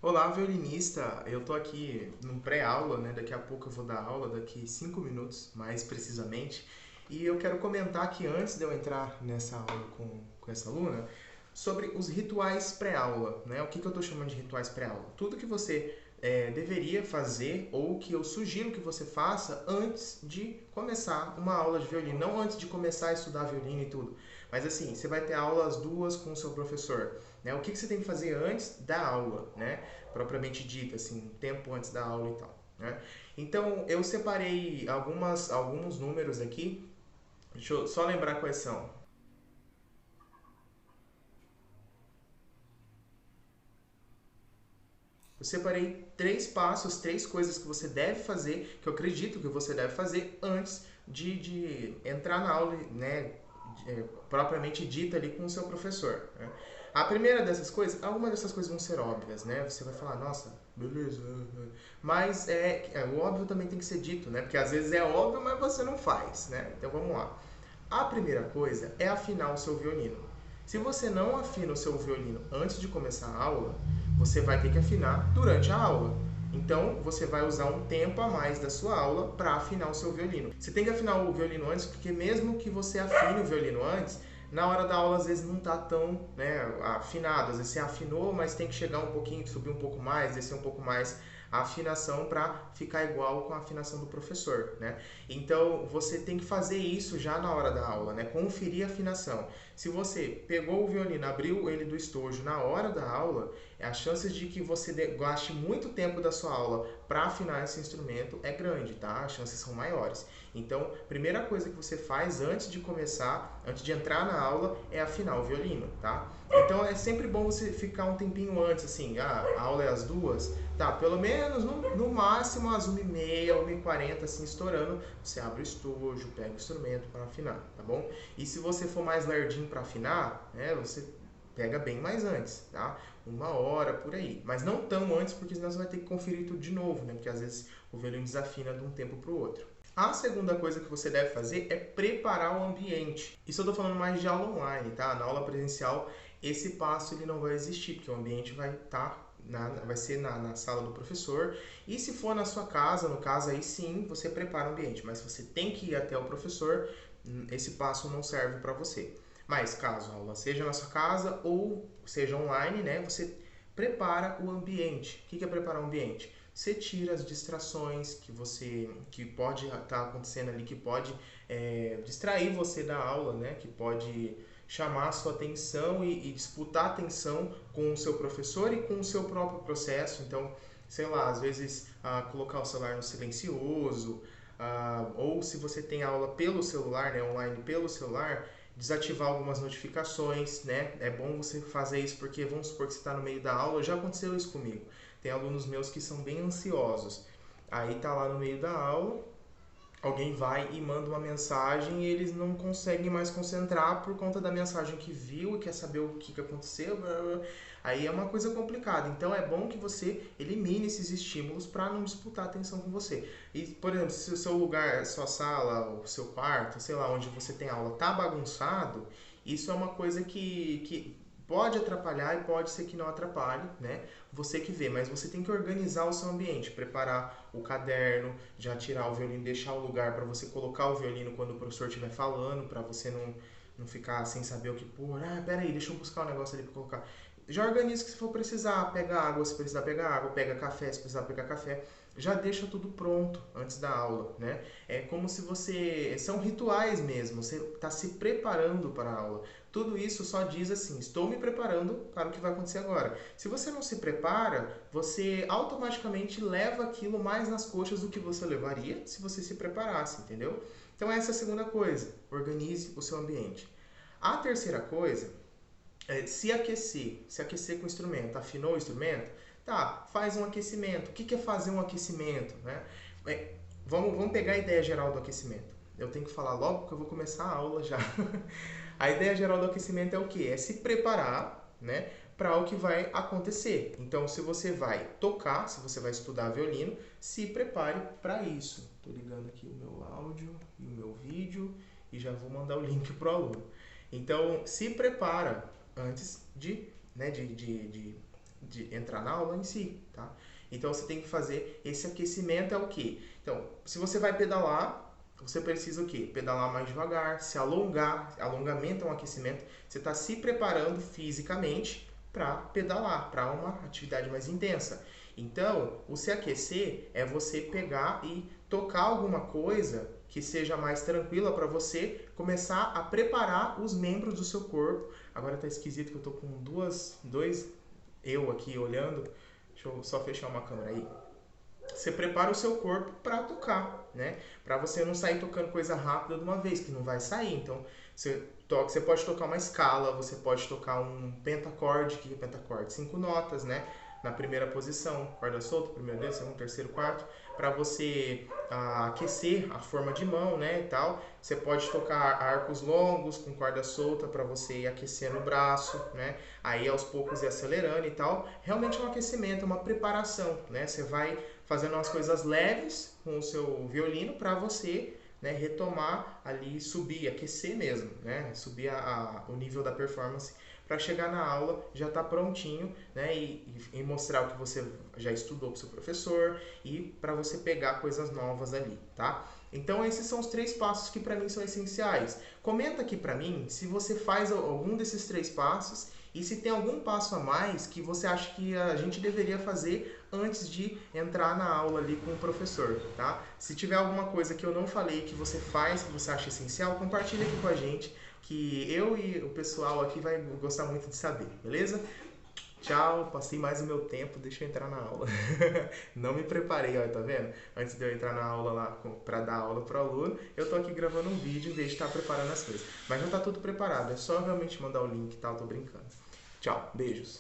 Olá, violinista! Eu tô aqui no pré-aula, né? Daqui a pouco eu vou dar aula, daqui 5 minutos, mais precisamente. E eu quero comentar aqui, antes de eu entrar nessa aula com essa aluna, sobre os rituais pré-aula, né? O que eu tô chamando de rituais pré-aula? Tudo que você deveria fazer ou que eu sugiro que você faça antes de começar uma aula de violino. Não antes de começar a estudar violino e tudo. Mas assim, você vai ter aulas duas com o seu professor. Né? O que você tem que fazer antes da aula, né? Propriamente dita, assim, um tempo antes da aula e tal. Né? Então, eu separei alguns números aqui. Deixa eu só lembrar quais são. Eu separei três passos, três coisas que você deve fazer, que eu acredito que você deve fazer antes de entrar na aula, né, propriamente dita ali com o seu professor. Né? A primeira dessas coisas, algumas dessas coisas vão ser óbvias, né? Você vai falar, nossa, beleza. Mas o óbvio também tem que ser dito, né? Porque às vezes é óbvio, mas você não faz, né? Então vamos lá. A primeira coisa é afinar o seu violino. Se você não afina o seu violino antes de começar a aula, você vai ter que afinar durante a aula. Então, você vai usar um tempo a mais da sua aula para afinar o seu violino. Você tem que afinar o violino antes, porque mesmo que você afine o violino antes, na hora da aula às vezes não está tão, né, afinado. Às vezes você afinou, mas tem que chegar um pouquinho, subir um pouco mais, descer um pouco mais a afinação para ficar igual com a afinação do professor, né? Então você tem que fazer isso já na hora da aula, né? Conferir a afinação. Se você pegou o violino, abriu ele do estojo na hora da aula, as chances de que você gaste muito tempo da sua aula para afinar esse instrumento é grande, tá? As chances são maiores. Então, primeira coisa que você faz antes de começar, antes de entrar na aula, é afinar o violino, tá? Então é sempre bom você ficar um tempinho antes, assim, a aula é às 2, tá? Pelo menos no máximo às 1h30, 1h40, assim, estourando, você abre o estojo, pega o instrumento para afinar, tá bom? E se você for mais lerdinho para afinar, né, você pega bem mais antes, tá? 1 hora por aí. Mas não tão antes, porque senão você vai ter que conferir tudo de novo, né? Porque às vezes o violino desafina de um tempo para o outro. A segunda coisa que você deve fazer é preparar o ambiente. Isso eu estou falando mais de aula online, tá? Na aula presencial, esse passo ele não vai existir, porque o ambiente vai estar vai ser na sala do professor. E se for na sua casa, no caso aí sim, você prepara o ambiente. Mas se você tem que ir até o professor, esse passo não serve para você. Mas caso a aula seja na sua casa ou seja online, né, você prepara o ambiente. O que é preparar o ambiente? Você tira as distrações que pode estar acontecendo ali, que pode distrair você da aula, né, que pode chamar a sua atenção e disputar a atenção com o seu professor e com o seu próprio processo. Então, sei lá, às vezes colocar o celular no silencioso, ou se você tem aula pelo celular, né, online pelo celular, desativar algumas notificações, né? É bom você fazer isso porque vamos supor que você está no meio da aula, já aconteceu isso comigo. Tem alunos meus que são bem ansiosos. Aí tá lá no meio da aula, alguém vai e manda uma mensagem e eles não conseguem mais concentrar por conta da mensagem que viu e quer saber o que aconteceu. Aí é uma coisa complicada. Então é bom que você elimine esses estímulos para não disputar a atenção com você. E, por exemplo, se o seu lugar, sua sala, o seu quarto, sei lá, onde você tem aula, tá bagunçado, isso é uma coisa que pode atrapalhar e pode ser que não atrapalhe, né? Você que vê, mas você tem que organizar o seu ambiente, preparar o caderno, já tirar o violino, deixar o lugar para você colocar o violino quando o professor estiver falando, para você não ficar sem saber o que pôr. Ah, peraí, deixa eu buscar um negócio ali para colocar. Já organiza que se for precisar, pega água, se precisar pegar água, pega café, se precisar pegar café. Já deixa tudo pronto antes da aula, né? É como se você... São rituais mesmo, você está se preparando para a aula. Tudo isso só diz assim, estou me preparando para o que vai acontecer agora. Se você não se prepara, você automaticamente leva aquilo mais nas coxas do que você levaria se você se preparasse, entendeu? Então essa é a segunda coisa, organize o seu ambiente. A terceira coisa é se aquecer com o instrumento. Afinou o instrumento? Tá, faz um aquecimento. O que é fazer um aquecimento? Né? Vamos pegar a ideia geral do aquecimento. Eu tenho que falar logo porque eu vou começar a aula já. A ideia geral do aquecimento é o que? É se preparar, né, para o que vai acontecer. Então, se você vai tocar, se você vai estudar violino, se prepare para isso. Estou ligando aqui o meu áudio e o meu vídeo e já vou mandar o link para o aluno. Então, se prepara antes de de entrar na aula em si, tá? Então você tem que fazer esse aquecimento é o quê? Então, se você vai pedalar, você precisa o quê? Pedalar mais devagar, se alongar. Alongamento é um aquecimento. Você está se preparando fisicamente para pedalar, para uma atividade mais intensa. Então, o se aquecer é você pegar e tocar alguma coisa que seja mais tranquila para você começar a preparar os membros do seu corpo. Agora tá esquisito que eu tô com dois eu aqui olhando. Deixa eu só fechar uma câmera aí. Você prepara o seu corpo para tocar, né? Para você não sair tocando coisa rápida de uma vez, que não vai sair. Então, você pode tocar uma escala, você pode tocar um pentacorde, que é pentacorde, 5 notas, né? Na primeira posição, corda solta, primeiro dedo, segundo, terceiro, quarto, para você aquecer a forma de mão, né, e tal. Você pode tocar arcos longos com corda solta para você ir aquecendo o braço, né? Aí aos poucos ir acelerando e tal. Realmente é um aquecimento, é uma preparação, né? Você vai fazendo umas coisas leves com o seu violino para você, né, retomar ali, subir, aquecer mesmo, né? Subir o nível da performance para chegar na aula já estar prontinho, né? E mostrar o que você já estudou para o seu professor e para você pegar coisas novas ali, tá? Então esses são os 3 passos que para mim são essenciais. Comenta aqui para mim se você faz algum desses 3 passos e se tem algum passo a mais que você acha que a gente deveria fazer antes de entrar na aula ali com o professor, tá? Se tiver alguma coisa que eu não falei que você faz, que você acha essencial, compartilha aqui com a gente, que eu e o pessoal aqui vai gostar muito de saber, beleza? Tchau, passei mais o meu tempo, deixa eu entrar na aula. Não me preparei, ó, tá vendo? Antes de eu entrar na aula lá pra dar aula pro aluno, eu tô aqui gravando um vídeo em vez de estar preparando as coisas. Mas já tá tudo preparado, é só realmente mandar o link e tal, tô brincando. Tchau, beijos.